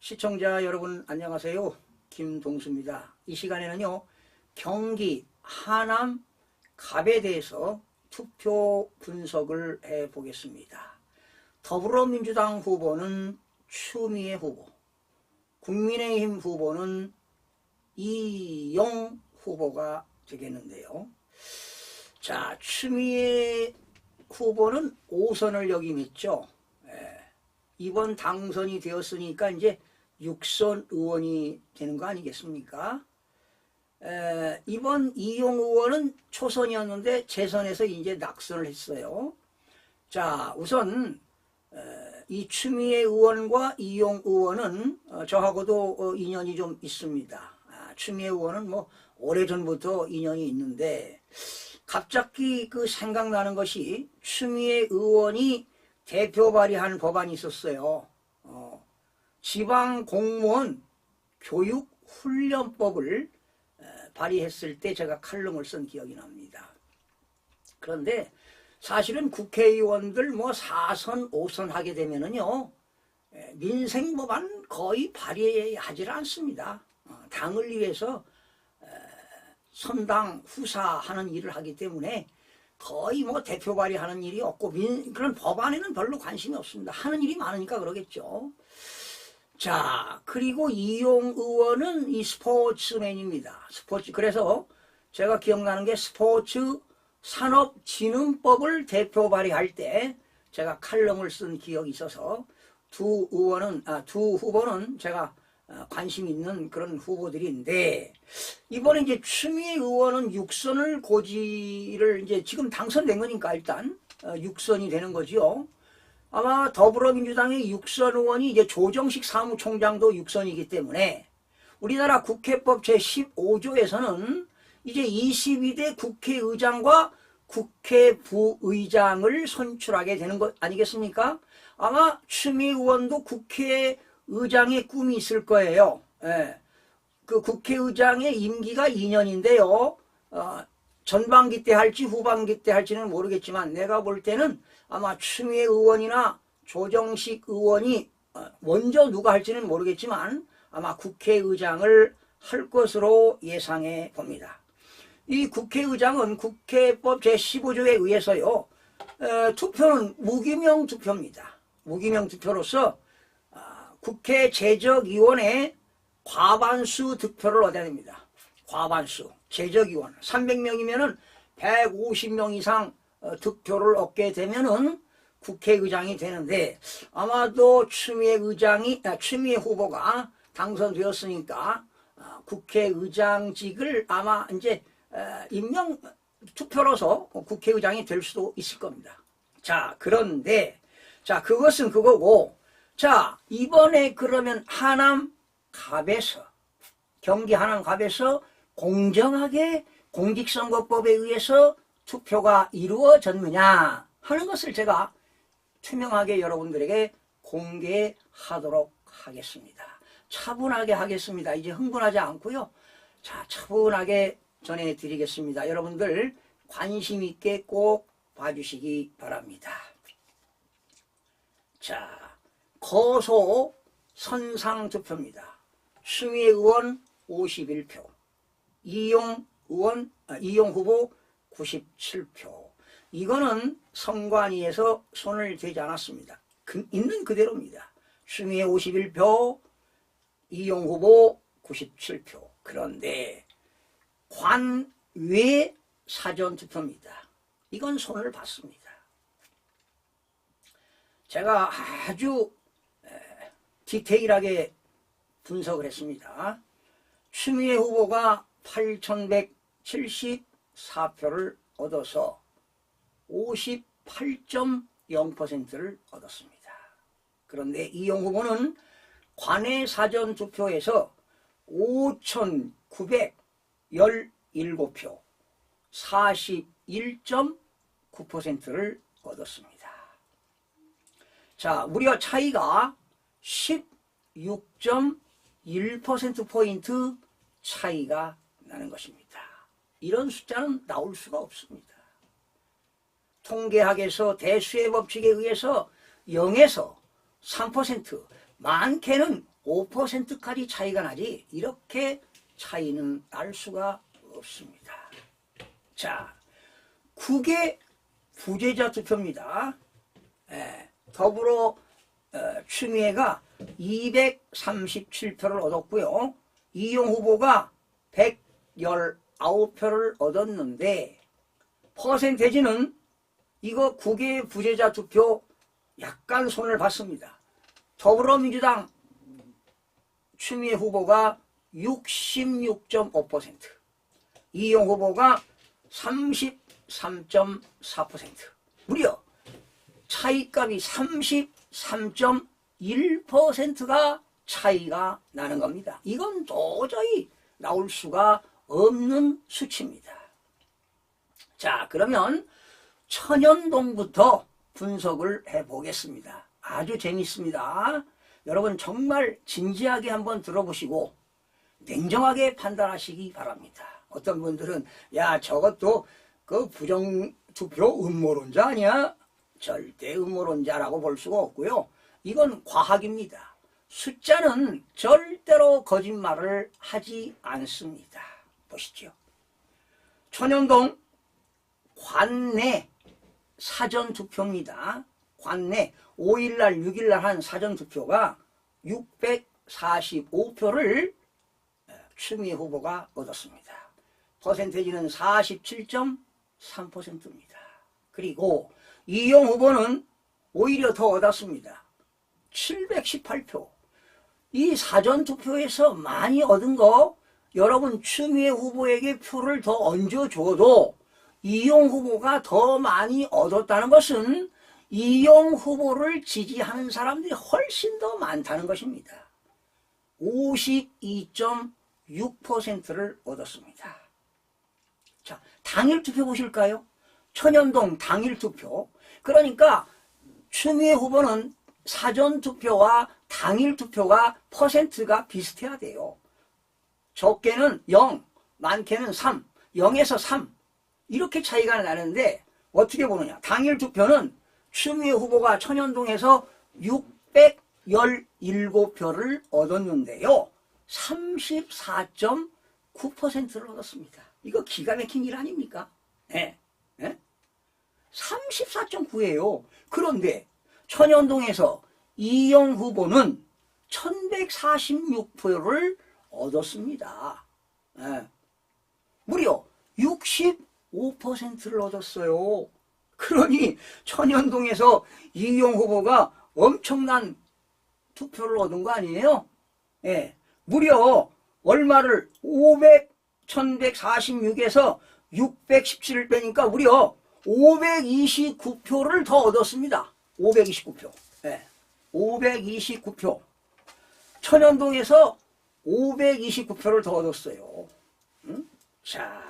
시청자 여러분 안녕하세요. 김동수입니다. 이 시간에는요, 경기 하남 갑에 대해서 투표 분석을 해보겠습니다. 더불어민주당 후보는 추미애 후보, 국민의힘 후보는 이용 후보가 되겠는데요. 자, 추미애 후보는 5선을 역임했죠. 이번 당선이 되었으니까 이제 6선 의원이 되는 거 아니겠습니까? 이번 이용 의원은 초선이었는데 재선에서 이제 낙선을 했어요. 자, 우선 이 추미애 의원과 이용 의원은 저하고도 인연이 좀 있습니다. 추미애 의원은 뭐 오래전부터 인연이 있는데 갑자기 그 생각나는 것이 추미애 의원이 대표 발의한 법안이 있었어요. 지방 공무원 교육훈련법을 발의했을 때 제가 칼럼을 쓴 기억이 납니다. 그런데 사실은 국회의원들 뭐 4선, 5선 하게 되면은요, 민생법안 거의 발의하지 않습니다. 당을 위해서 선당 후사하는 일을 하기 때문에 거의 뭐 대표 발의하는 일이 없고 그런 법안에는 별로 관심이 없습니다. 하는 일이 많으니까 그러겠죠. 자, 그리고 이용 의원은 이 스포츠맨입니다. 그래서 제가 기억나는 게 스포츠 산업진흥법을 대표 발의할 때 제가 칼럼을 쓴 기억이 있어서 두 후보는 제가 관심 있는 그런 후보들인데, 이번에 이제 추미애 의원은 6선을 고지를 이제 지금 당선된 거니까 일단 6선이 되는 거죠. 아마 더불어민주당의 6선 의원이 이제 조정식 사무총장도 6선이기 때문에 우리나라 국회법 제15조에서는 이제 22대 국회의장과 국회 부의장을 선출하게 되는 것 아니겠습니까? 아마 추미애 의원도 국회의장의 꿈이 있을 거예요. 그 국회의장의 임기가 2년인데요. 전반기 때 할지 후반기 때 할지는 모르겠지만 내가 볼 때는 아마 추미애 의원이나 조정식 의원이 먼저 누가 할지는 모르겠지만 아마 국회의장을 할 것으로 예상해 봅니다. 이 국회의장은 국회법 제15조에 의해서요, 투표는 무기명 투표입니다. 무기명 투표로서 국회 제적위원회 과반수 득표를 얻어야 됩니다. 과반수. 제적위원 300명이면은 150명 이상 득표를 얻게 되면은 국회의장이 되는데, 아마도 추미애 후보가 당선되었으니까 국회의장직을 아마 이제 임명 투표로서 국회의장이 될 수도 있을 겁니다. 자, 그런데 자, 그것은 그거고, 자, 이번에 그러면 경기 하남 갑에서 공정하게 공직선거법에 의해서 투표가 이루어졌느냐 하는 것을 제가 투명하게 여러분들에게 공개하도록 하겠습니다. 차분하게 하겠습니다. 이제 흥분하지 않고요. 자, 차분하게 전해드리겠습니다. 여러분들 관심 있게 꼭 봐주시기 바랍니다. 자, 거소 선상 투표입니다. 추미애 의원 51표, 이용 후보 97표. 이거는 선관위에서 손을 대지 않았습니다. 있는 그대로입니다. 추미애 51표, 이용 후보 97표. 그런데 관외 사전투표입니다. 이건 손을 봤습니다. 제가 아주 디테일하게 분석을 했습니다. 추미애 후보가 8,174표를 얻어서 58.0%를 얻었습니다. 그런데 이용 후보는 관외 사전투표에서 5,917표, 41.9%를 얻었습니다. 자, 무려 차이가 16.1%포인트 차이가 나는 것입니다. 이런 숫자는 나올 수가 없습니다. 통계학에서 대수의 법칙에 의해서 0에서 3%, 많게는 5%까지 차이가 나지 이렇게 차이는 날 수가 없습니다. 자, 국외 부재자 투표입니다. 더불어 추미애가 237표를 얻었고요. 이용 후보가 119표를 얻었는데 퍼센테이지는 이거 국외 부재자 투표 약간 손을 봤습니다. 더불어민주당 추미애 후보가 66.5%, 이용 후보가 33.4%, 무려 차이값이 33.1%가 차이가 나는 겁니다. 이건 도저히 나올 수가 없는 수치입니다. 자, 그러면 천연동부터 분석을 해보겠습니다. 아주 재밌습니다. 여러분 정말 진지하게 한번 들어보시고 냉정하게 판단하시기 바랍니다. 어떤 분들은 야 저것도 그 부정투표 음모론자 아니야? 절대 음모론자라고 볼 수가 없고요. 이건 과학입니다. 숫자는 절대로 거짓말을 하지 않습니다. 보시죠. 천연동 관내 사전투표입니다. 관내 5일날 6일날 한 사전투표가 645표를 추미애 후보가 얻었습니다. 퍼센테이지는 47.3%입니다. 그리고 이용 후보는 오히려 더 얻었습니다. 718표. 이 사전투표에서 많이 얻은 거 여러분 추미애 후보에게 표를 더 얹어줘도 이용 후보가 더 많이 얻었다는 것은 이용 후보를 지지하는 사람들이 훨씬 더 많다는 것입니다. 52.6%를 얻었습니다. 자, 당일 투표 보실까요? 천연동 당일 투표. 그러니까 추미애 후보는 사전 투표와 당일 투표가 퍼센트가 비슷해야 돼요. 적게는 0, 많게는 3, 0에서 3 이렇게 차이가 나는데 어떻게 보느냐. 당일 투표는 추미애 후보가 천연동에서 617표를 얻었는데요. 34.9%를 얻었습니다. 이거 기가 막힌 일 아닙니까? 네. 네? 34.9예요. 그런데 천연동에서 이용 후보는 1146표를 얻었습니다. 네. 무려 65%를 얻었어요. 그러니 천연동에서 이용 후보가 엄청난 투표를 얻은 거 아니에요? 예. 무려 얼마를 1146에서 617을 빼니까 무려 529표를 더 얻었습니다. 529표. 예. 529표. 천연동에서 529표를 더 얻었어요. 자.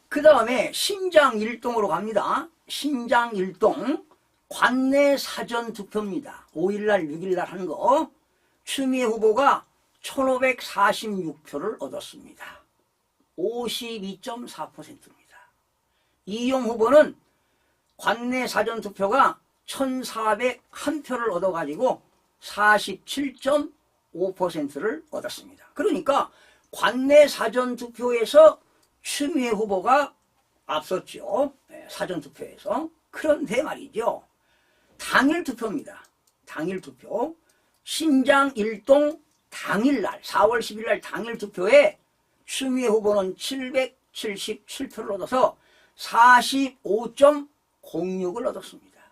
그 다음에 신장 1동으로 갑니다. 신장 1동 관내 사전투표입니다. 5일날 6일날 한 거. 추미애 후보가 1546표를 얻었습니다. 52.4%입니다. 이용 후보는 관내 사전투표가 1401표를 얻어가지고 47.5%를 얻었습니다. 그러니까 관내 사전투표에서 추미애 후보가 앞섰죠. 사전투표에서. 그런데 말이죠. 당일 투표입니다. 당일 투표. 신장 1동 당일날 4월 10일날 당일 투표에 추미애 후보는 777표를 얻어서 45.06을 얻었습니다.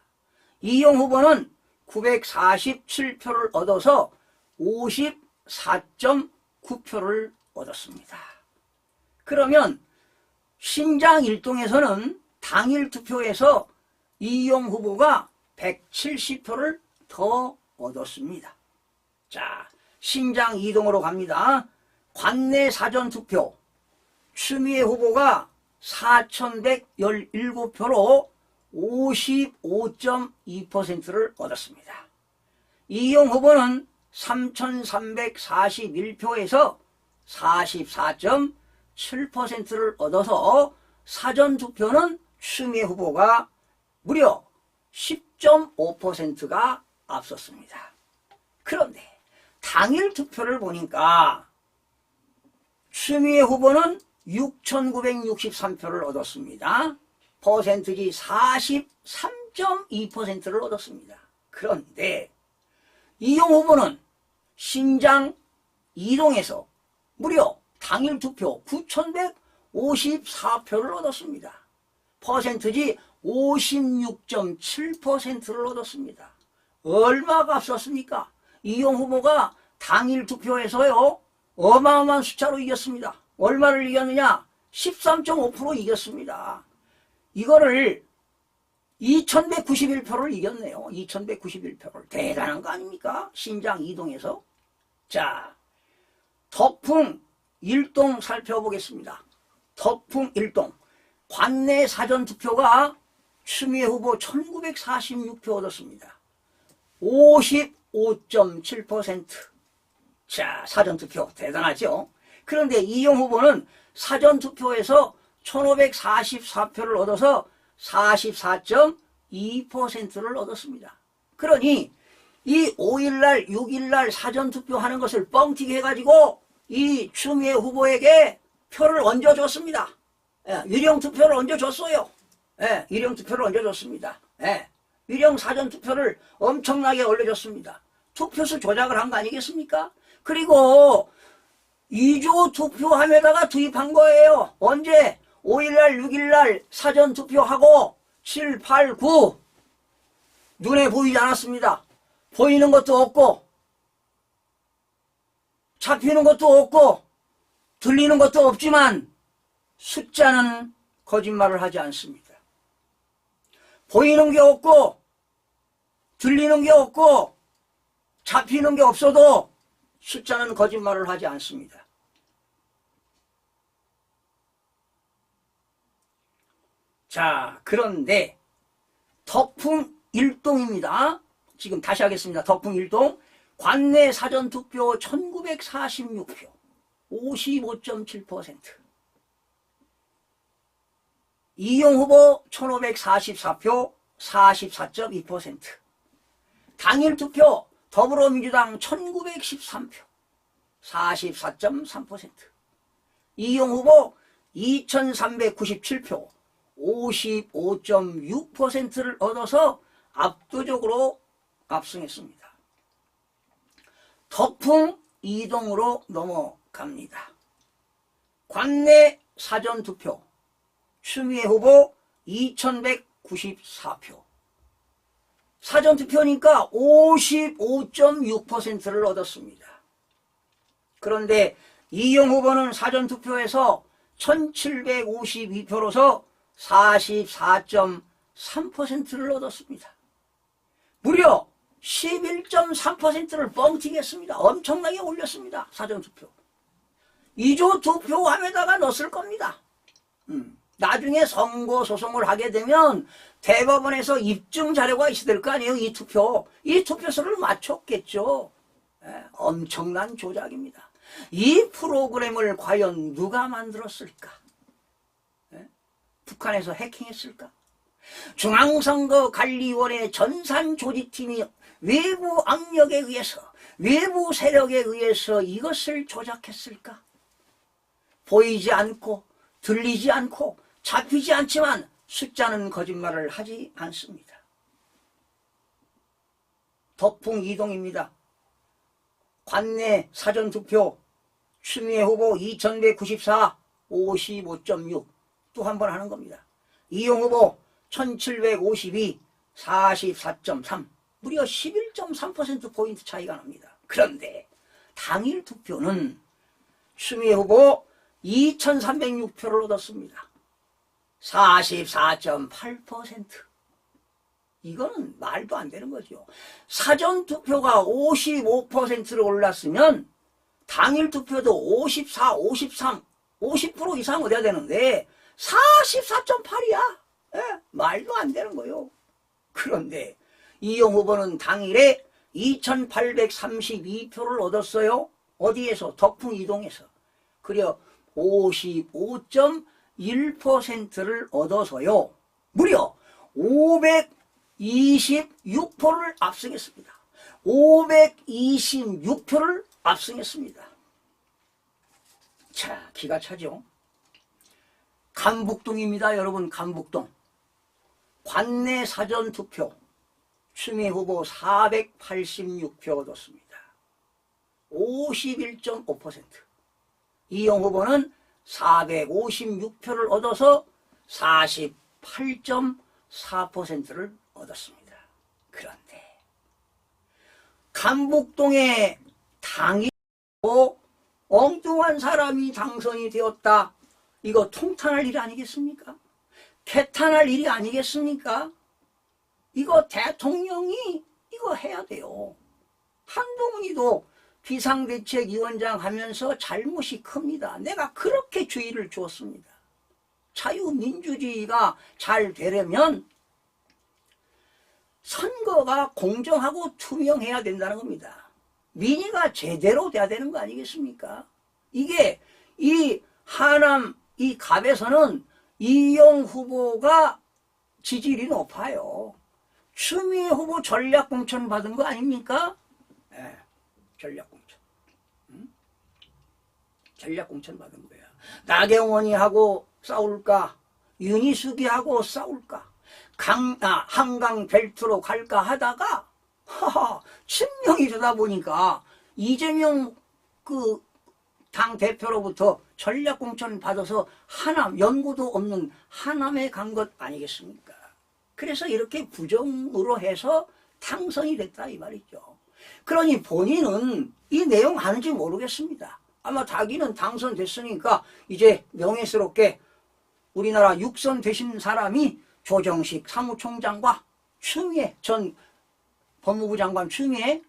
이용 후보는 947표를 얻어서 54.9표를 얻었습니다. 그러면 신장 1동에서는 당일 투표에서 이용 후보가 170표를 더 얻었습니다. 자, 신장 2동으로 갑니다. 관내 사전투표 추미애 후보가 4117표로 55.2%를 얻었습니다. 이용 후보는 3341표에서 44.7%를 얻어서 사전투표는 추미애 후보가 무려 10.5%가 앞섰습니다. 그런데 당일 투표를 보니까 추미애 후보는 6,963표를 얻었습니다. 퍼센트지 43.2%를 얻었습니다. 그런데 이용 후보는 신장 이동에서 무려 당일 투표 9,154표를 얻었습니다. 퍼센트지 56.7%를 얻었습니다. 얼마가 앞섰습니까? 이용 후보가 당일 투표에서요 어마어마한 숫자로 이겼습니다. 얼마를 이겼느냐? 13.5% 이겼습니다. 이거를 2,191표를 이겼네요. 2,191표를. 대단한 거 아닙니까? 신장 이동에서. 자, 덕풍 일동 살펴보겠습니다. 덕풍 일동. 관내 사전투표가 추미애 후보 1,946표 얻었습니다. 55.7%. 자, 사전투표 대단하죠? 그런데 이용 후보는 사전투표에서 1,544표를 얻어서 44.2%를 얻었습니다. 그러니 이 5일날 6일날 사전투표하는 것을 뻥튀기 해가지고 이 추미애 후보에게 표를 얹어줬습니다. 예, 유령투표를 얹어줬어요. 예, 유령투표를 얹어줬습니다. 예, 유령 사전투표를 엄청나게 올려줬습니다. 투표수 조작을 한 거 아니겠습니까? 그리고 2조 투표함에다가 투입한 거예요. 언제? 5일날 6일날 사전투표하고 7, 8, 9 눈에 보이지 않았습니다. 보이는 것도 없고 잡히는 것도 없고 들리는 것도 없지만 숫자는 거짓말을 하지 않습니다. 보이는 게 없고 들리는 게 없고 잡히는 게 없어도 숫자는 거짓말을 하지 않습니다. 자, 그런데 덕풍 일동입니다. 지금 다시 하겠습니다. 덕풍 일동. 관내 사전투표 1,946표. 55.7%. 이용 후보 1,544표. 44.2%. 당일 투표 더불어민주당 1,913표. 44.3%. 이용 후보 2,397표. 55.6%를 얻어서 압도적으로 압승했습니다. 덕풍 이동으로 넘어갑니다. 관내 사전투표 추미애 후보 2,194표. 사전투표니까 55.6%를 얻었습니다. 그런데 이용 후보는 사전투표에서 1,752표로서 44.3%를 얻었습니다. 무려 11.3%를 뻥튀기했습니다. 엄청나게 올렸습니다. 사전투표. 2조 투표함에다가 넣었을 겁니다. 나중에 선고소송을 하게 되면 대법원에서 입증 자료가 있어야 될 거 아니에요. 이 투표수를 맞췄겠죠. 엄청난 조작입니다. 이 프로그램을 과연 누가 만들었을까? 북한에서 해킹했을까? 중앙선거관리위원회 전산조직팀이 외부 압력에 의해서, 외부 세력에 의해서 이것을 조작했을까? 보이지 않고 들리지 않고 잡히지 않지만 숫자는 거짓말을 하지 않습니다. 덕풍 이동입니다. 관내 사전투표 추미애 후보 2,194, 55.6 또 한 번 하는 겁니다. 이용 후보 1,752, 44.3 무려 11.3%포인트 차이가 납니다. 그런데 당일 투표는 추미애 후보 2,306표를 얻었습니다. 44.8%. 이거는 말도 안 되는 거죠. 사전투표가 55%로 올랐으면 당일 투표도 54, 53, 50% 이상 얻어야 되는데 44.8이야. 말도 안 되는 거요. 그런데 이용 후보는 당일에 2,832표를 얻었어요. 어디에서? 덕풍 이동에서. 그려 55.1%를 얻어서요. 무려 526표를 압승했습니다. 526표를 압승했습니다. 자, 기가 차죠. 감북동입니다. 여러분, 감북동. 관내 사전투표 추미애 후보 486표 얻었습니다. 51.5%. 이용 후보는 456표를 얻어서 48.4%를 얻었습니다. 그런데 감북동에 당이 엉뚱한 사람이 당선이 되었다. 이거 통탄할 일 아니겠습니까? 개탄할 일이 아니겠습니까? 이거 대통령이 이거 해야 돼요. 한동훈이도 비상대책위원장 하면서 잘못이 큽니다. 내가 그렇게 주의를 주었습니다. 자유민주주의가 잘 되려면 선거가 공정하고 투명해야 된다는 겁니다. 민의가 제대로 돼야 되는 거 아니겠습니까? 이게 이 하남 이 갑에서는 이용 후보가 지지율이 높아요. 추미애 후보 전략공천 받은 거 아닙니까? 네, 전략공천. 전략공천 받은 거야. 나경원이 하고 싸울까? 윤희숙이하고 싸울까? 한강 벨트로 갈까 하다가 친명이 되다 보니까 이재명 당 대표로부터 전략공천 받아서 하남, 연고도 없는 하남에 간 것 아니겠습니까? 그래서 이렇게 부정으로 해서 당선이 됐다 이 말이죠. 그러니 본인은 이 내용 아는지 모르겠습니다. 아마 자기는 당선됐으니까 이제 명예스럽게 우리나라 육선 되신 사람이 조정식 사무총장과 추미애 전 법무부 장관 추미애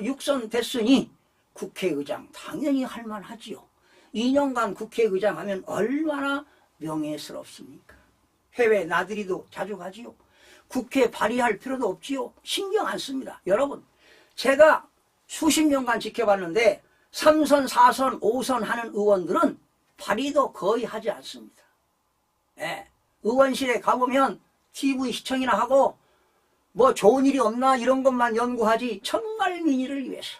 육선 됐으니 국회의장 당연히 할만하지요. 2년간 국회의장 하면 얼마나 명예스럽습니까? 해외 나들이도 자주 가지요. 국회 발의할 필요도 없지요. 신경 안 씁니다. 여러분, 제가 수십 년간 지켜봤는데 3선, 4선, 5선 하는 의원들은 발의도 거의 하지 않습니다. 예, 의원실에 가보면 TV 시청이나 하고 뭐 좋은 일이 없나 이런 것만 연구하지 정말 민의를 위해서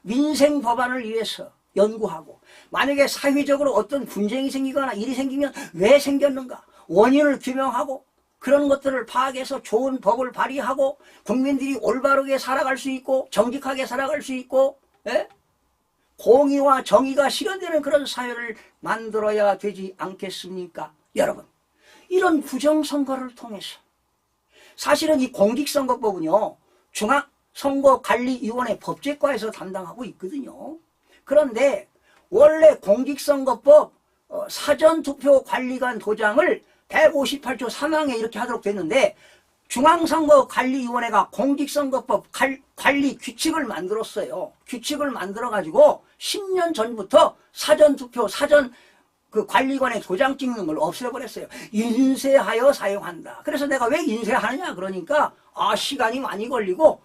민생 법안을 위해서 연구하고 만약에 사회적으로 어떤 분쟁이 생기거나 일이 생기면 왜 생겼는가 원인을 규명하고 그런 것들을 파악해서 좋은 법을 발의하고 국민들이 올바르게 살아갈 수 있고 정직하게 살아갈 수 있고 예? 공의와 정의가 실현되는 그런 사회를 만들어야 되지 않겠습니까? 여러분, 이런 부정선거를 통해서 사실은 이 공직선거법은요 중앙선거관리위원회 법제과에서 담당하고 있거든요. 그런데 원래 공직선거법 사전투표관리관 도장을 158조 3항에 이렇게 하도록 됐는데 중앙선거관리위원회가 공직선거법 관리 규칙을 만들었어요. 규칙을 만들어가지고 10년 전부터 사전투표 그 관리관의 도장 찍는 걸 없애버렸어요. 인쇄하여 사용한다. 그래서 내가 왜 인쇄하느냐 그러니까 시간이 많이 걸리고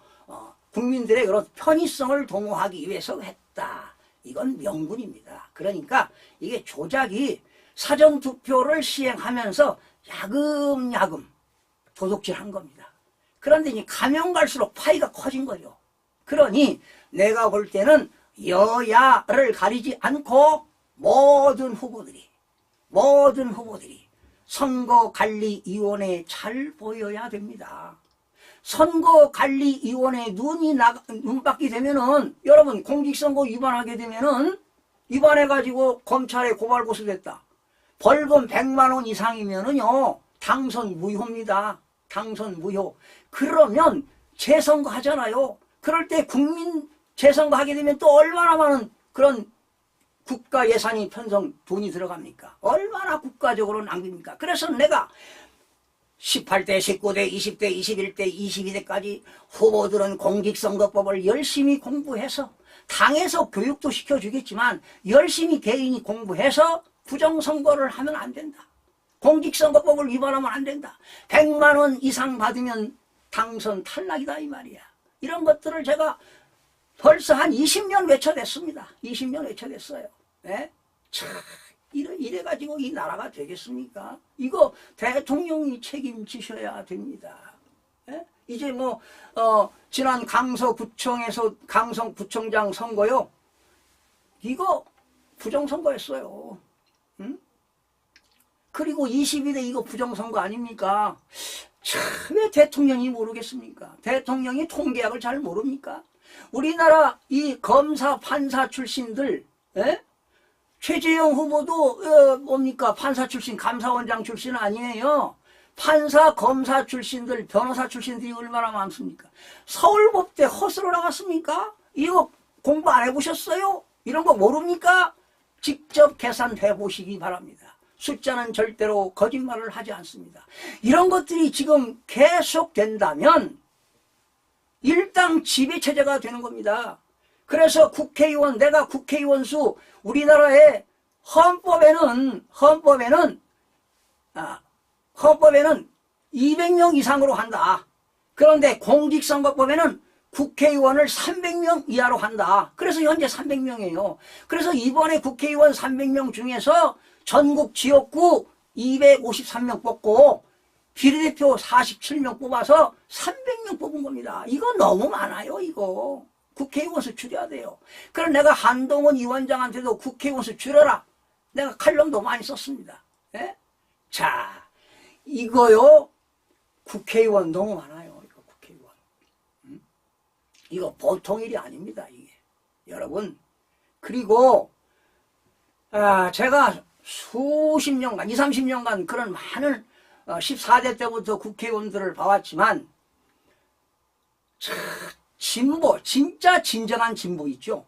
국민들의 그런 편의성을 도모하기 위해서 했다. 이건 명분입니다. 그러니까 이게 조작이 사전투표를 시행하면서 야금야금 도둑질한 겁니다. 그런데 이제 가면 갈수록 파이가 커진 거죠. 그러니 내가 볼 때는 여야를 가리지 않고 모든 후보들이 선거관리위원회에 잘 보여야 됩니다. 선거관리위원회 눈밖이 되면은 여러분 공직선거 위반하게 되면은 위반해가지고 검찰에 고발 고소됐다. 벌금 100만 원 이상이면은요 당선 무효입니다. 당선 무효. 그러면 재선거 하잖아요. 그럴 때 국민 재선거 하게 되면 또 얼마나 많은 그런 국가 예산이 편성 돈이 들어갑니까? 얼마나 국가적으로 낭비입니까? 그래서 내가 18대, 19대, 20대, 21대, 22대까지 후보들은 공직선거법을 열심히 공부해서 당에서 교육도 시켜주겠지만 열심히 개인이 공부해서 부정선거를 하면 안 된다. 공직선거법을 위반하면 안 된다. 100만 원 이상 받으면 당선 탈락이다 이 말이야. 이런 것들을 제가 벌써 한 20년 외쳐댔습니다. 20년 외쳐댔어요. 예? 참 이래가지고 이 나라가 되겠습니까? 이거 대통령이 책임지셔야 됩니다. 예? 이제 뭐 지난 강서구청에서 강서구청장 선거요. 이거 부정선거였어요. 응? 그리고 22대 이거 부정선거 아닙니까? 참, 왜 대통령이 모르겠습니까? 대통령이 통계학을 잘 모릅니까? 우리나라 이 검사 판사 출신들, 에? 최재형 후보도 뭡니까? 판사 출신, 감사원장 출신 아니에요. 판사, 검사 출신들, 변호사 출신들이 얼마나 많습니까? 서울법대 허스로 나갔습니까? 이거 공부 안 해보셨어요? 이런 거 모릅니까? 직접 계산해 보시기 바랍니다. 숫자는 절대로 거짓말을 하지 않습니다. 이런 것들이 지금 계속된다면 일당 지배체제가 되는 겁니다. 그래서 국회의원, 내가 국회의원 수, 우리나라의 헌법에는 200명 이상으로 한다. 그런데 공직선거법에는 국회의원을 300명 이하로 한다. 그래서 현재 300명이에요. 그래서 이번에 국회의원 300명 중에서 전국 지역구 253명 뽑고 비례대표 47명 뽑아서 300명 뽑은 겁니다. 이거 너무 많아요, 이거. 국회의원 수 줄여야 돼요. 그럼 내가 한동훈 위원장한테도 국회의원 수 줄여라. 내가 칼럼도 많이 썼습니다. 예? 자, 이거요. 국회의원 너무 많아요. 이거 국회의원. 이거 보통 일이 아닙니다, 이게. 여러분. 그리고 제가 수십 년간, 20, 30년간 그런 많은 14대 때부터 국회의원들을 봐왔지만 진보, 진짜 진정한 진보 있죠.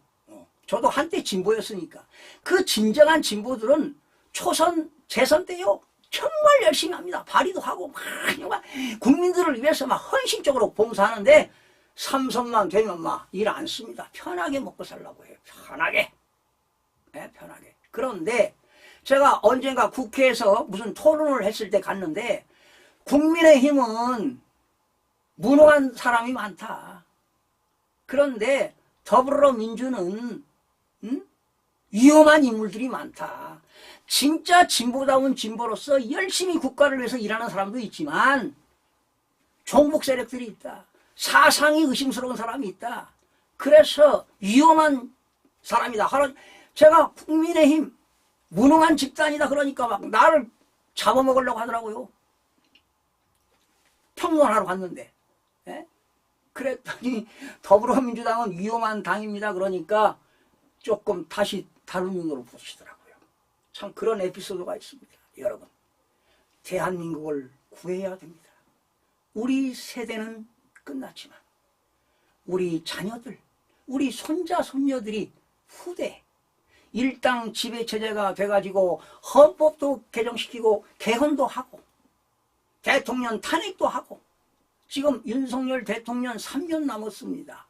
저도 한때 진보였으니까. 그 진정한 진보들은 초선, 재선 때요. 정말 열심히 합니다. 발의도 하고 막 국민들을 위해서 막 헌신적으로 봉사하는데 삼선만 되면 막 일 안 씁니다. 편하게 먹고 살라고 해요. 편하게. 네, 편하게. 그런데 제가 언젠가 국회에서 무슨 토론을 했을 때 갔는데 국민의힘은 무능한 사람이 많다. 그런데 더불어민주는 위험한 인물들이 많다. 진짜 진보다운 진보로서 열심히 국가를 위해서 일하는 사람도 있지만 종북 세력들이 있다. 사상이 의심스러운 사람이 있다. 그래서 위험한 사람이다. 제가 국민의힘 무능한 집단이다 그러니까 막 나를 잡아먹으려고 하더라고요. 평론하러 갔는데. 예? 그랬더니 더불어민주당은 위험한 당입니다. 그러니까 조금 다시 다른 눈으로 보시더라고요. 참 그런 에피소드가 있습니다. 여러분, 대한민국을 구해야 됩니다. 우리 세대는 끝났지만 우리 자녀들, 우리 손자 손녀들이 후대 일당 지배체제가 돼가지고 헌법도 개정시키고 개헌도 하고 대통령 탄핵도 하고 지금 윤석열 대통령 3년 남았습니다.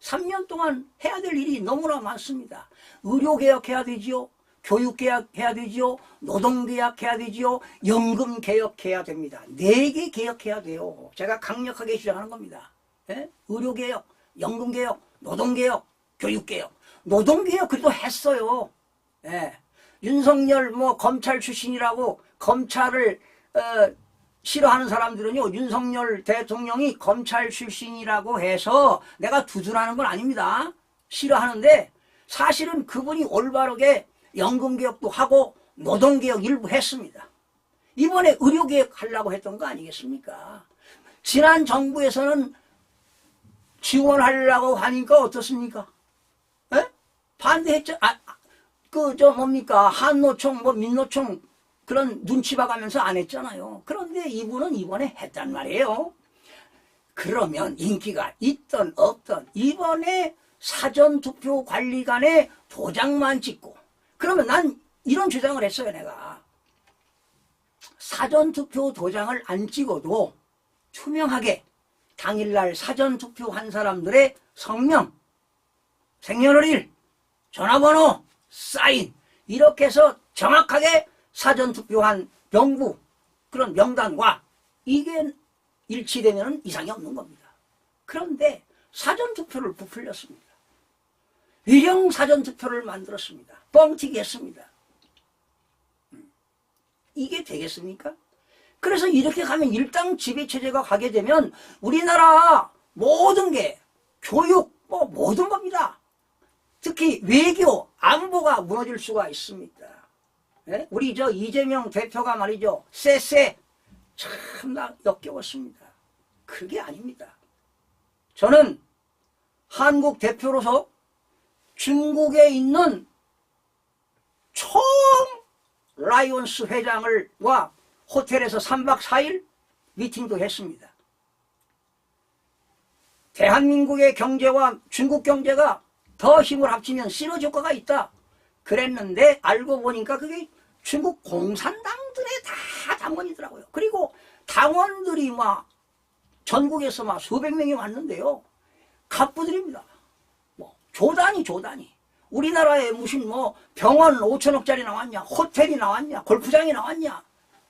3년 동안 해야 될 일이 너무나 많습니다. 의료개혁해야 되지요. 교육개혁해야 되지요. 노동개혁해야 되지요. 연금개혁해야 됩니다. 4개 개혁해야 돼요. 제가 강력하게 주장하는 겁니다. 예? 의료개혁, 연금개혁, 노동개혁, 교육개혁. 노동개혁 그래도 했어요. 예. 윤석열 검찰 출신이라고 검찰을 싫어하는 사람들은요, 윤석열 대통령이 검찰 출신이라고 해서 내가 두둔하는 건 아닙니다. 싫어하는데 사실은 그분이 올바르게 연금개혁도 하고 노동개혁 일부 했습니다. 이번에 의료개혁 하려고 했던 거 아니겠습니까? 지난 정부에서는 지원하려고 하니까 어떻습니까? 에? 반대했죠. 한노총, 민노총 그런 눈치 봐가면서 안 했잖아요. 그런데 이분은 이번에 했단 말이에요. 그러면 인기가 있던 없던 이번에 사전투표관리관에 도장만 찍고 그러면 난 이런 주장을 했어요. 내가 사전투표 도장을 안 찍어도 투명하게 당일날 사전투표한 사람들의 성명, 생년월일, 전화번호, 사인 이렇게 해서 정확하게 사전투표한 명부 그런 명단과 이게 일치되면 이상이 없는 겁니다. 그런데 사전투표를 부풀렸습니다. 위령 사전투표를 만들었습니다. 뻥튀기 했습니다. 이게 되겠습니까? 그래서 이렇게 가면 일당 지배체제가 가게 되면 우리나라 모든 게 교육, 뭐 모든 겁니다. 특히 외교, 안보가 무너질 수가 있습니다. 예? 우리 저 이재명 대표가 말이죠. 쎄쎄 참나 역겨웠습니다. 그게 아닙니다. 저는 한국 대표로서 중국에 있는 총 라이온스 회장과 호텔에서 3박 4일 미팅도 했습니다. 대한민국의 경제와 중국 경제가 더 힘을 합치면 시너지 효과가 있다. 그랬는데 알고 보니까 그게 중국 공산당들의 다 당원이더라고요. 그리고 당원들이 막 전국에서 막 수백 명이 왔는데요. 갑부들입니다. 뭐 조단이. 우리나라에 무슨 뭐 병원 5천억짜리 나왔냐, 호텔이 나왔냐, 골프장이 나왔냐,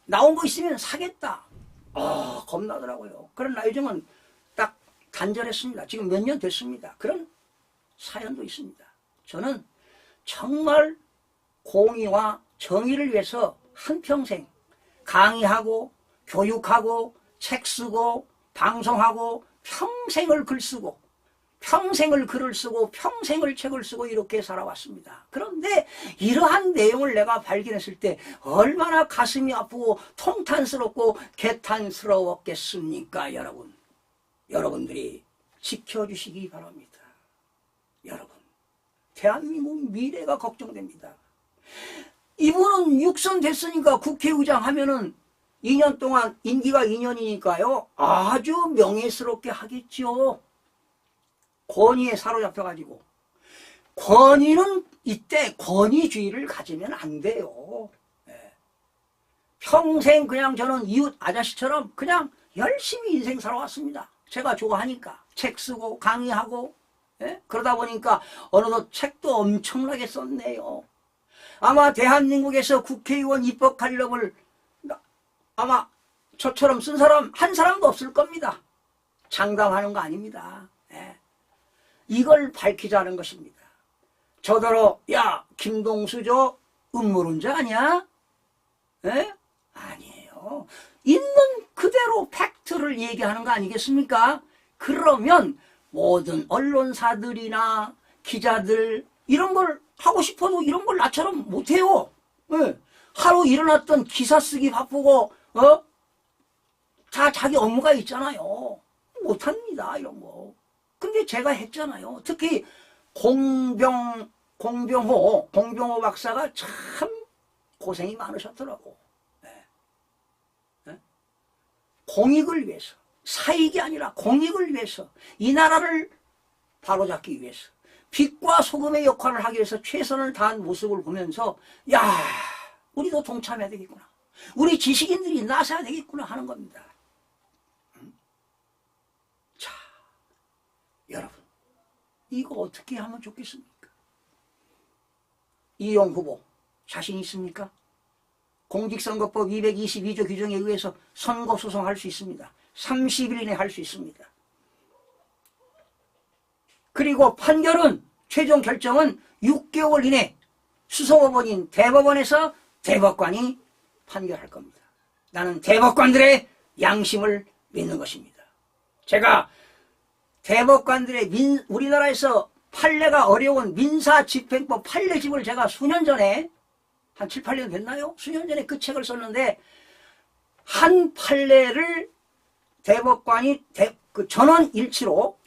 나온 거 있으면 사겠다. 겁나더라고요. 그러나 요즘은 딱 단절했습니다. 지금 몇 년 됐습니다. 그런 사연도 있습니다. 저는 정말 공의와 정의를 위해서 한평생 강의하고 교육하고 책 쓰고 방송하고 평생을 글 쓰고 평생을 글을 쓰고 평생을 책을 쓰고 이렇게 살아왔습니다. 그런데 이러한 내용을 내가 발견했을 때 얼마나 가슴이 아프고 통탄스럽고 개탄스러웠겠습니까, 여러분. 여러분들이 지켜주시기 바랍니다. 여러분, 대한민국 미래가 걱정됩니다. 이분은 육선 됐으니까 국회의장 하면은 2년 동안 임기가 2년이니까요. 아주 명예스럽게 하겠죠. 권위에 사로잡혀가지고. 권위는 이때 권위주의를 가지면 안 돼요. 네. 평생 그냥 저는 이웃 아저씨처럼 그냥 열심히 인생 살아왔습니다. 제가 좋아하니까 책 쓰고 강의하고. 네? 그러다 보니까 어느덧 책도 엄청나게 썼네요. 아마 대한민국에서 국회의원 입법하려면 아마 저처럼 쓴 사람 한 사람도 없을 겁니다. 장담하는 거 아닙니다. 네. 이걸 밝히자는 것입니다. 저더러 야 김동수 저 음모론자 아니야? 에? 아니에요. 있는 그대로 팩트를 얘기하는 거 아니겠습니까? 그러면 모든 언론사들이나 기자들 이런 걸 하고 싶어도 이런 걸 나처럼 못해요. 에? 하루 일어났던 기사 쓰기 바쁘고 다 자기 업무가 있잖아요. 못합니다 이런 거. 근데 제가 했잖아요. 특히 공병호 박사가 참 고생이 많으셨더라고. 네. 네? 공익을 위해서, 사익이 아니라 공익을 위해서, 이 나라를 바로잡기 위해서, 빛과 소금의 역할을 하기 위해서 최선을 다한 모습을 보면서 야, 우리도 동참해야 되겠구나. 우리 지식인들이 나서야 되겠구나 하는 겁니다. 자, 여러분, 이거 어떻게 하면 좋겠습니까? 이용 후보 자신 있습니까? 공직선거법 222조 규정에 의해서 선거소송할 수 있습니다. 30일 이내 할 수 있습니다. 그리고 판결은 최종 결정은 6개월 이내 수성법원인 대법원에서 대법관이 판결할 겁니다. 나는 대법관들의 양심을 믿는 것입니다. 제가 대법관들의 우리나라에서 판례가 어려운 민사집행법 판례집을 제가 수년 전에 한 7, 8년 됐나요? 수년 전에 그 책을 썼는데 한 판례를 대법관이 전원일치로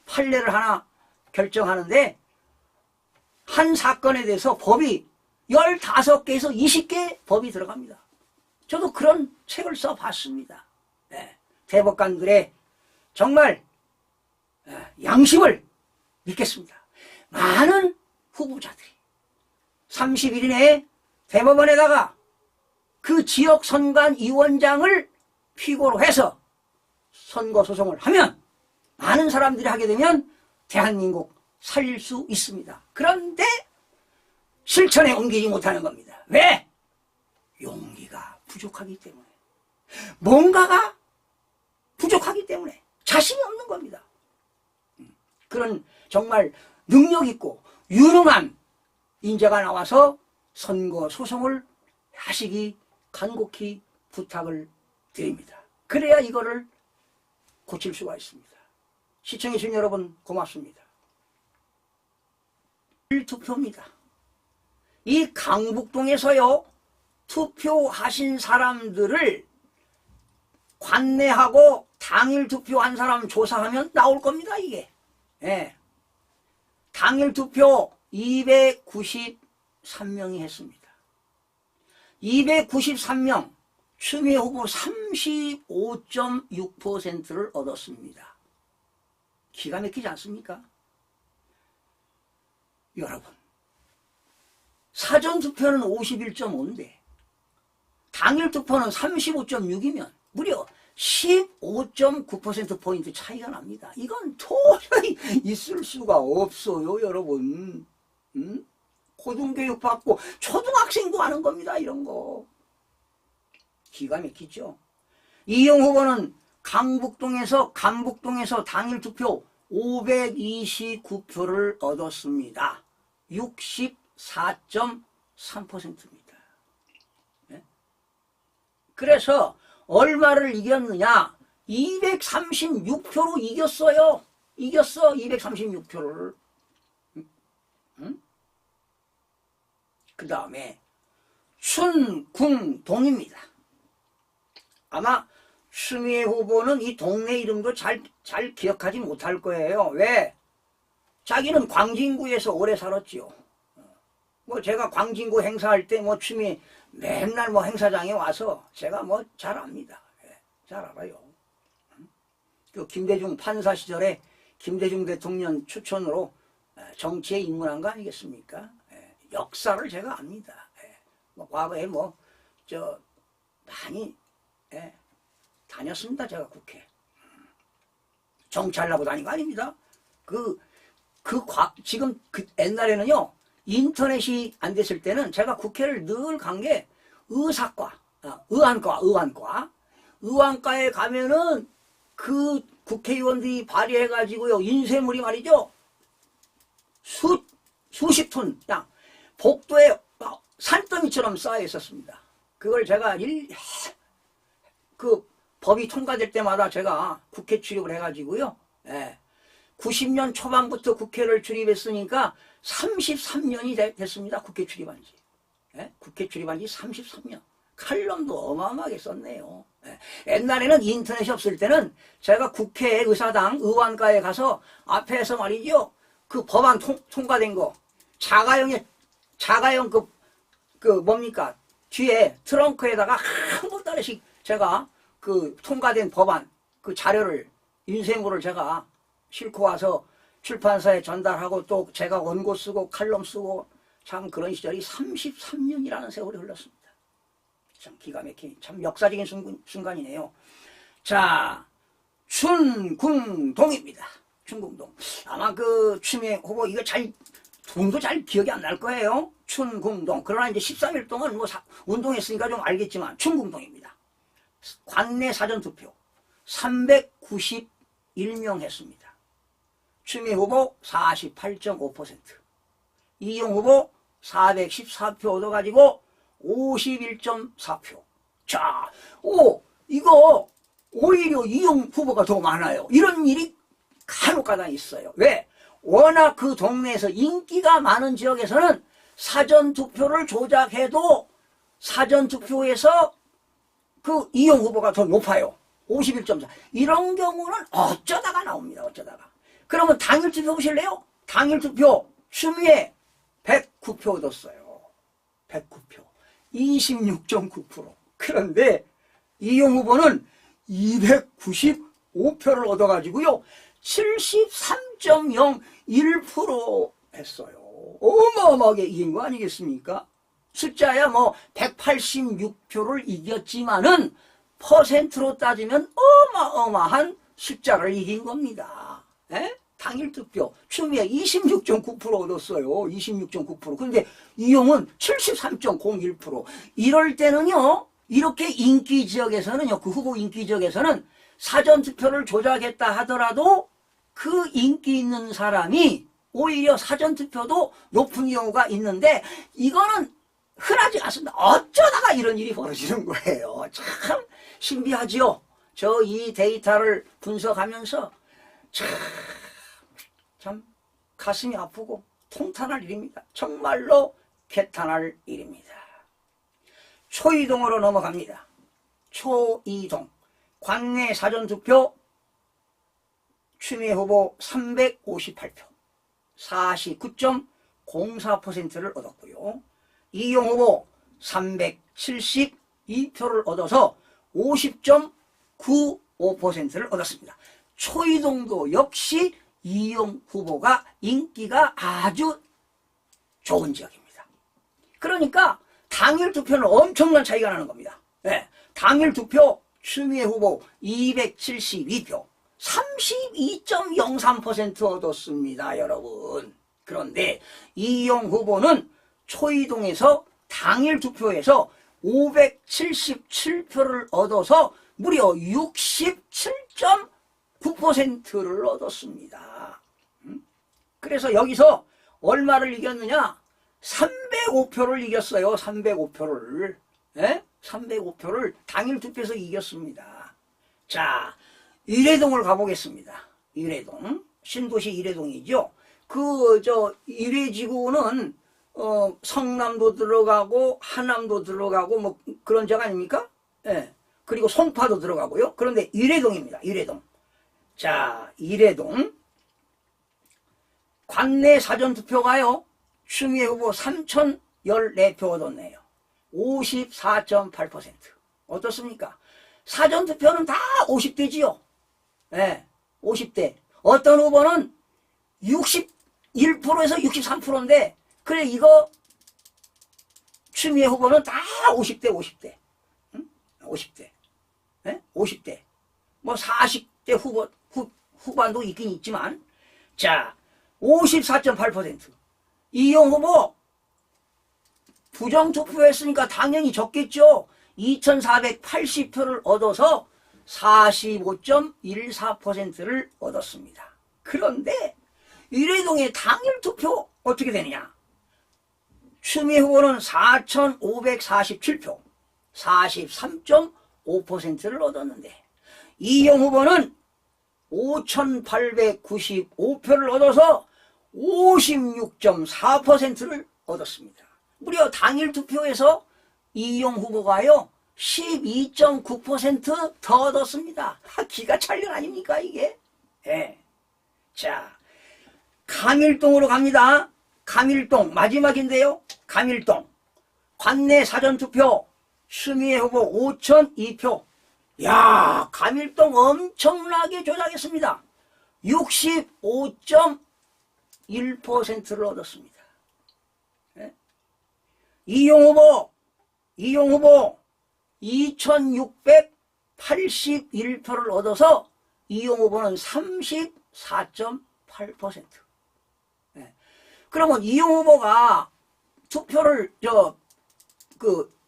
판례를 하나 결정하는데 한 사건에 대해서 법이 15개에서 20개 법이 들어갑니다. 저도 그런 책을 써봤습니다. 네. 대법관들의 정말 양심을 믿겠습니다. 많은 후보자들이 30일 이내에 대법원에다가 그 지역 선관위원장을 피고로 해서 선거소송을 하면 많은 사람들이 하게 되면 대한민국 살릴 수 있습니다. 그런데 실천에 옮기지 못하는 겁니다. 왜? 용기가 부족하기 때문에, 뭔가가 부족하기 때문에 자신이 없는 겁니다. 그런 정말 능력 있고 유능한 인재가 나와서 선거 소송을 하시기 간곡히 부탁을 드립니다. 그래야 이거를 고칠 수가 있습니다. 시청해주신 여러분 고맙습니다. 투표입니다. 이 강북동에서요 투표하신 사람들을 관내하고 당일 투표한 사람 조사하면 나올 겁니다. 이게 예. 당일 투표 293명이 했습니다. 293명 추미애 후보 35.6%를 얻었습니다. 기가 막히지 않습니까? 여러분 사전투표는 51.5인데 당일투표는 35.6이면 무려 15.9%포인트 차이가 납니다. 이건 도저히 있을 수가 없어요, 여러분. 고등교육 받고 초등학생도 하는 겁니다, 이런 거. 기가 막히죠. 이용 후보는 간북동에서 당일투표 529표를 얻었습니다. 64.3%입니다. 네? 그래서 얼마를 이겼느냐? 236표로 이겼어요. 이겼어, 236표를. 그 다음에 춘궁동입니다. 아마 추미애 후보는 이 동네 이름도 잘 기억하지 못할 거예요. 왜? 자기는 광진구에서 오래 살았지요. 뭐 제가 광진구 행사할 때 뭐 추미애 맨날 뭐 행사장에 와서 제가 뭐 잘 압니다. 잘 알아요. 그 김대중 판사 시절에 김대중 대통령 추천으로 정치에 입문한 거 아니겠습니까? 역사를 제가 압니다. 뭐 과거에 뭐 많이 다녔습니다. 제가 국회. 정치하려고 다닌 거 아닙니다. 지금 옛날에는요, 인터넷이 안 됐을 때는 제가 국회를 늘 간 게 의안과에 가면은 그 국회의원들이 발의해가지고요, 인쇄물이 말이죠, 수십 톤, 그냥 복도에 산더미처럼 쌓여 있었습니다. 그걸 제가 법이 통과될 때마다 제가 국회 출입을 해가지고요. 90년 초반부터 국회를 출입했으니까 33년이 됐습니다. 국회 출입한 지. 국회 출입한 지 33년. 칼럼도 어마어마하게 썼네요. 옛날에는 인터넷이 없을 때는 제가 국회 의사당 의원가에 가서 앞에서 말이죠. 그 법안 통과된 거 자가용 뭡니까? 뒤에 트렁크에다가 한 보따리씩 제가 그 통과된 법안 그 자료를 인쇄물을 제가 싣고 와서 출판사에 전달하고 또 제가 원고 쓰고 칼럼 쓰고 참 그런 시절이 33년이라는 세월이 흘렀습니다. 참 기가 막힌 참 역사적인 순간이네요. 자, 춘궁동입니다. 춘궁동. 아마 그 추미애 후보 이거 동도 잘 기억이 안 날 거예요. 춘궁동. 그러나 이제 13일 동안 뭐 운동했으니까 좀 알겠지만 춘궁동입니다. 관내 사전투표 391명 했습니다. 추미애 후보 48.5%, 이용 후보 414표 얻어가지고 51.4표. 자, 이거 오히려 이용 후보가 더 많아요. 이런 일이 간혹가다 있어요. 왜? 워낙 그 동네에서 인기가 많은 지역에서는 사전투표를 조작해도 사전투표에서 그 이용 후보가 더 높아요. 51.4. 이런 경우는 어쩌다가 나옵니다. 어쩌다가. 그러면 당일투표 보실래요? 당일투표 추미애 109표 얻었어요. 109표. 26.9%. 그런데 이용 후보는 295표를 얻어가지고요. 73.01% 했어요. 어마어마하게 이긴 거 아니겠습니까? 숫자야 뭐 186표를 이겼지만은 퍼센트로 따지면 어마어마한 숫자를 이긴 겁니다. 당일투표 추미애 26.9% 얻었어요. 26.9%. 근데 이용은 73.01%. 이럴 때는요, 이렇게 인기 지역에서는요, 그 후보 인기 지역에서는 사전투표를 조작했다 하더라도 그 인기 있는 사람이 오히려 사전투표도 높은 경우가 있는데, 이거는 흔하지 않습니다. 어쩌다가 이런 일이 벌어지는 거예요. 참 신비하지요. 저 이 데이터를 분석하면서 참 가슴이 아프고 통탄할 일입니다. 정말로 개탄할 일입니다. 초이동으로 넘어갑니다. 초이동 관내 사전투표 추미애 후보 358표 49.04%를 얻었고요. 이용 후보 372표를 얻어서 50.95%를 얻었습니다. 초이동도 역시 이용 후보가 인기가 아주 좋은 지역입니다. 그러니까 당일 투표는 엄청난 차이가 나는 겁니다. 네, 당일 투표 추미애 후보 272표 32.03% 얻었습니다, 여러분. 그런데 이용 후보는 초이동에서 당일 투표에서 577표를 얻어서 무려 67.9%를 얻었습니다. 그래서 여기서 얼마를 이겼느냐? 305표를 이겼어요. 305표를. 예? 305표를 당일 투표에서 이겼습니다. 자, 이래동을 가보겠습니다. 이래동. 신도시 이래동이죠. 이래지구는, 성남도 들어가고, 하남도 들어가고, 뭐, 그런 적 아닙니까? 예. 그리고 송파도 들어가고요. 그런데 이래동입니다. 이래동. 자, 이래동. 관내 사전투표가요. 추미애 후보 3,014표 얻었네요. 54.8%. 어떻습니까? 사전투표는 다 50대지요. 네, 50대. 어떤 후보는 61%에서 63%인데, 그래, 이거, 추미애 후보는 다 50대, 50대. 응? 50대. 네? 50대. 뭐 40대 후반도 있긴 있지만, 자, 54.8%. 이용 후보, 부정투표했으니까 당연히 적겠죠. 2,480표를 얻어서 45.14%를 얻었습니다. 그런데 이래동의 당일 투표 어떻게 되느냐? 추미애 후보는 4,547표 43.5%를 얻었는데 이용 후보는 5,895표를 얻어서 56.4%를 얻었습니다. 무려 당일 투표에서 이용 후보가요 12.9% 더 얻었습니다. 기가 찰년 아닙니까 이게? 예. 자, 감일동으로 갑니다. 감일동 마지막인데요. 감일동 관내 사전투표 추미애 후보 5,002표. 야, 감일동 엄청나게 조작했습니다. 65.1%를 얻었습니다. 예? 이용 후보 2,681표를 얻어서 이용 후보는 34.8%. 예. 그러면 이용 후보가 투표를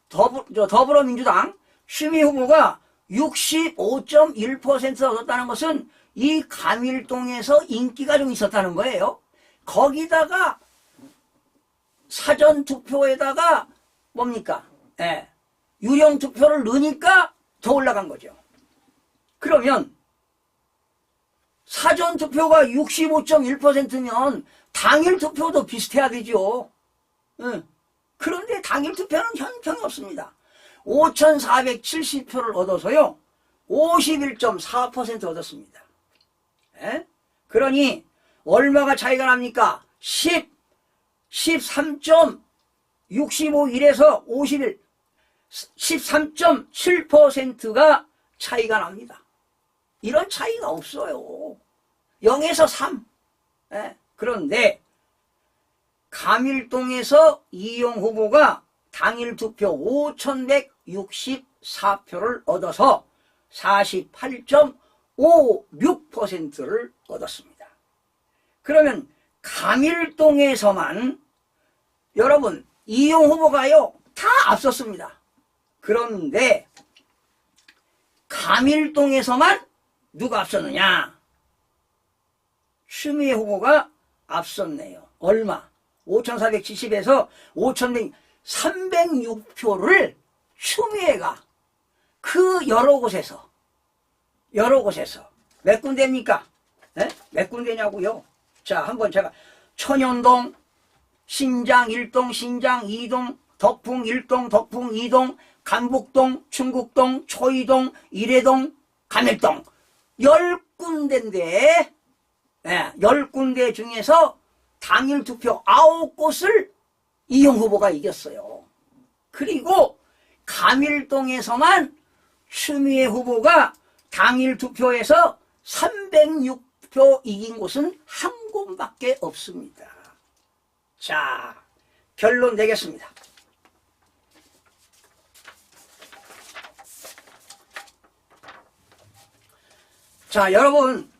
더불어민주당 추미애 후보가 65.1% 얻었다는 것은 이 감일동에서 인기가 좀 있었다는 거예요. 거기다가 사전투표에다가 뭡니까? 예, 유령투표를 넣으니까 더 올라간 거죠. 그러면 사전투표가 65.1%면 당일투표도 비슷해야 되죠. 그런데 당일투표는 형평이 없습니다. 5,470표를 얻어서요 51.4% 얻었습니다. 예? 그러니 얼마가 차이가 납니까? 13.65일에서 51 13.7%가 차이가 납니다. 이런 차이가 없어요. 0에서 3. 예? 그런데 감일동에서 이용 후보가 당일 투표 5,164표를 얻어서 48.56%를 얻었습니다. 그러면 감일동에서만 여러분 이용 후보가요 다 앞섰습니다. 그런데 감일동에서만 누가 앞섰느냐? 추미애 후보가 앞섰네요. 얼마? 5,470에서 5,100 306표를 추미애가 그 여러 곳에서 몇 군데입니까? 네? 몇 군데냐고요? 자, 한번 제가 천연동, 신장 1동, 신장 2동, 덕풍 1동, 덕풍 2동, 간북동, 충국동, 초이동, 이래동, 감일동 10군데인데 10군데 중에서 당일 투표 9곳을 이용 후보가 이겼어요. 그리고 감일동에서만 추미애 후보가 당일 투표에서 306표 이긴 곳은 한 곳밖에 없습니다. 자, 결론 내겠습니다. 자, 여러분,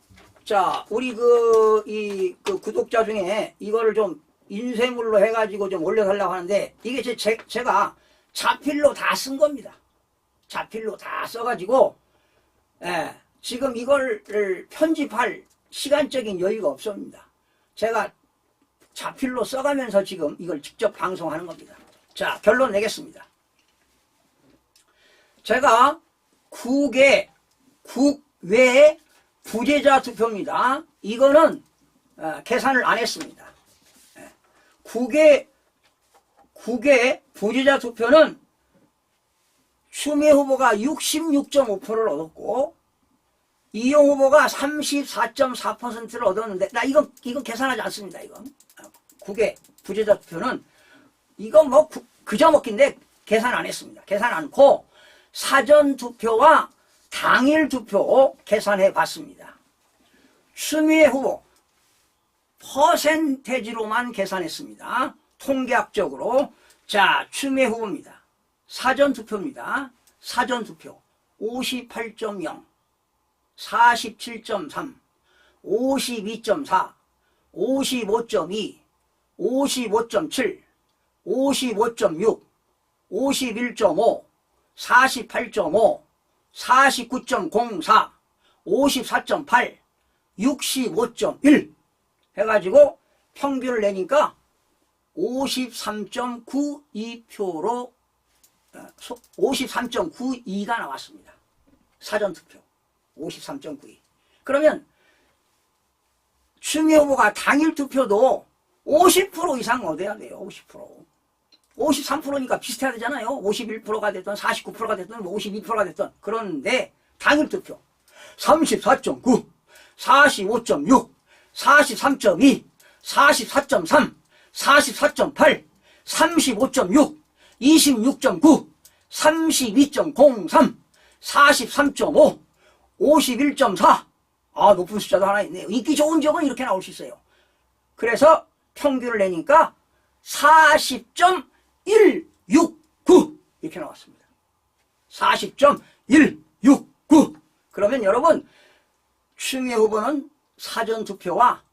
자, 우리 그 구독자 중에 이거를 좀 인쇄물로 해가지고 좀 올려달라고 하는데, 이게 제가 자필로 다 쓴 겁니다. 자필로 다 써가지고, 지금 이걸 편집할 시간적인 여유가 없습니다. 제가 자필로 써가면서 지금 이걸 직접 방송하는 겁니다. 자, 결론 내겠습니다. 제가 국외 부재자 투표입니다. 이거는 계산을 안 했습니다. 국외 부재자 투표는 추미애 후보가 66.5%를 얻었고 이용 후보가 34.4%를 얻었는데 이건 계산하지 않습니다. 이건 국외 부재자 투표는 이건 뭐 그저 먹기인데 계산 안 했습니다. 계산 않고 사전 투표와 당일 투표 계산해 봤습니다. 추미애 후보 퍼센테지로만 계산했습니다. 통계학적으로. 자, 추미애 후보입니다. 사전 투표입니다. 사전 투표 58.0, 47.3, 52.4, 55.2, 55.7, 55.6, 51.5, 48.5, 49.04, 54.8, 65.1 해가지고 평균을 내니까 53.92표로 53.92가 나왔습니다. 사전투표 53.92. 그러면 추미애 후보가 당일 투표도 50% 이상 얻어야 돼요. 50%. 53%니까 비슷해야 되잖아요. 51%가 됐든 49%가 됐든 52%가 됐든. 그런데 당일 투표 34.9, 45.6, 43.2, 44.3, 44.8, 35.6, 26.9, 32.03, 43.5, 51.4. 높은 숫자도 하나 있네요. 인기 좋은 지역은 이렇게 나올 수 있어요. 그래서 평균을 내니까 40.169 이렇게 나왔습니다. 40.169. 그러면 여러분, 추미애 후보는 사전투표와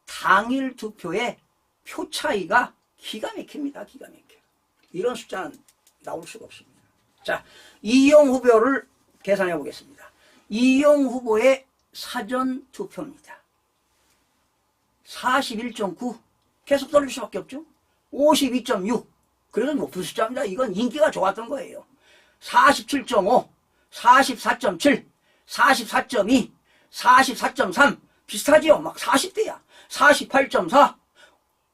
당일 투표의 표 차이가 기가 막힙니다. 기가 막혀. 이런 숫자는 나올 수가 없습니다. 자, 이용 후보를 계산해 보겠습니다. 이용 후보의 사전투표입니다. 41.9 계속 떨어질 수밖에 없죠. 52.6 그래도 높은 숫자입니다. 이건 인기가 좋았던 거예요. 47.5, 44.7, 44.2, 44.3 비슷하지요. 막 40대야. 48.4,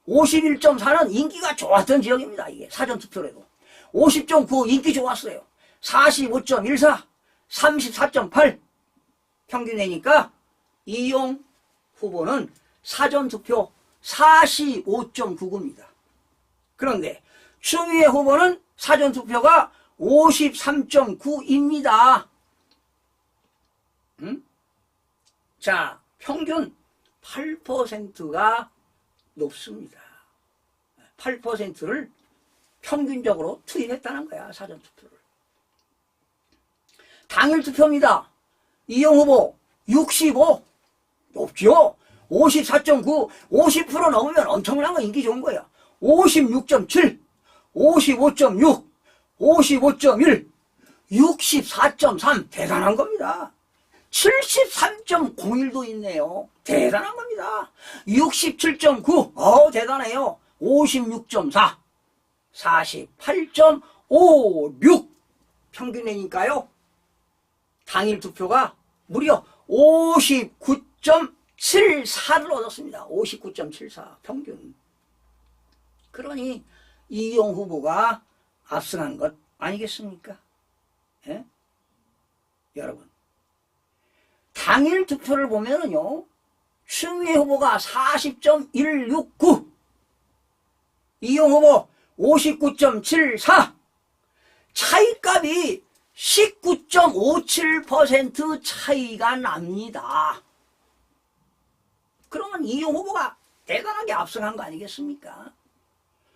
51.4는 인기가 좋았던 지역입니다. 이게 사전투표라도. 50.9 인기 좋았어요. 45.14, 34.8 평균 내니까 이용 후보는 사전투표 45.99입니다. 그런데 추미애 후보는 사전투표가 53.9입니다. 자, 평균 8%가 높습니다. 8%를 평균적으로 투입했다는 거야, 사전투표를. 당일 투표입니다. 이용 후보 65 높죠. 54.9, 50% 넘으면 엄청난 거 인기 좋은 거야. 56.7, 55.6, 55.1, 64.3 대단한 겁니다. 73.01도 있네요. 대단한 겁니다. 67.9 대단해요. 56.4, 48.56 평균 내니까요. 당일 투표가 무려 59.74를 얻었습니다. 59.74 평균. 그러니 이용 후보가 압승한 것 아니겠습니까? 예? 여러분, 당일 투표를 보면은요, 추미애 후보가 40.169, 이용 후보 59.74, 차이값이 19.57% 차이가 납니다. 그러면 이용 후보가 대단하게 압승한 거 아니겠습니까?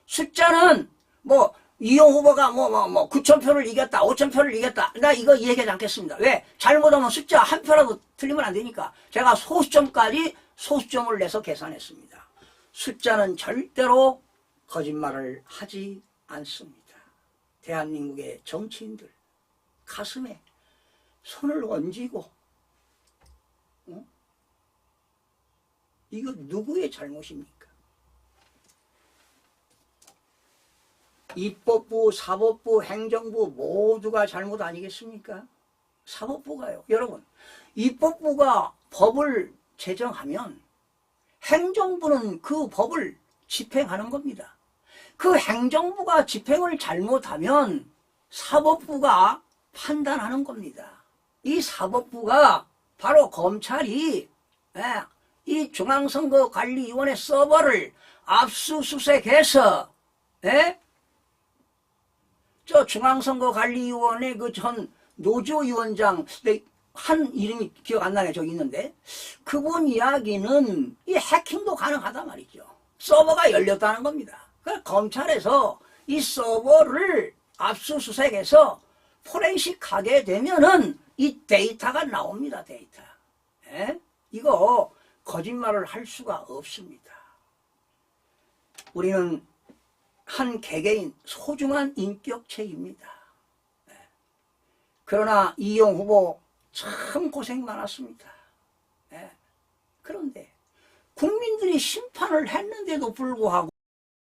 숫자는 뭐 이용 후보가 9,000표를 이겼다, 5,000표를 이겼다. 나 이거 얘기하지 않겠습니다. 왜? 잘못하면 숫자 한 표라도 틀리면 안 되니까. 제가 소수점까지 소수점을 내서 계산했습니다. 숫자는 절대로 거짓말을 하지 않습니다. 대한민국의 정치인들 가슴에 손을 얹고 이거 누구의 잘못입니까? 입법부, 사법부, 행정부 모두가 잘못 아니겠습니까? 사법부가요. 여러분, 입법부가 법을 제정하면 행정부는 그 법을 집행하는 겁니다. 그 행정부가 집행을 잘못하면 사법부가 판단하는 겁니다. 이 사법부가 바로 검찰이 이 중앙선거관리위원회 서버를 압수수색해서 저 중앙선거관리위원회 그 전 노조위원장 한 이름이 기억 안 나네. 저기 있는데 그분 이야기는 이 해킹도 가능하단 말이죠. 서버가 열렸다는 겁니다. 그러니까 검찰에서 이 서버를 압수수색해서 포렌식 하게 되면은 이 데이터가 나옵니다. 데이터. 이거 거짓말을 할 수가 없습니다. 우리는 한 개개인 소중한 인격체입니다. 그러나 이용 후보 참 고생 많았습니다. 그런데 국민들이 심판을 했는데도 불구하고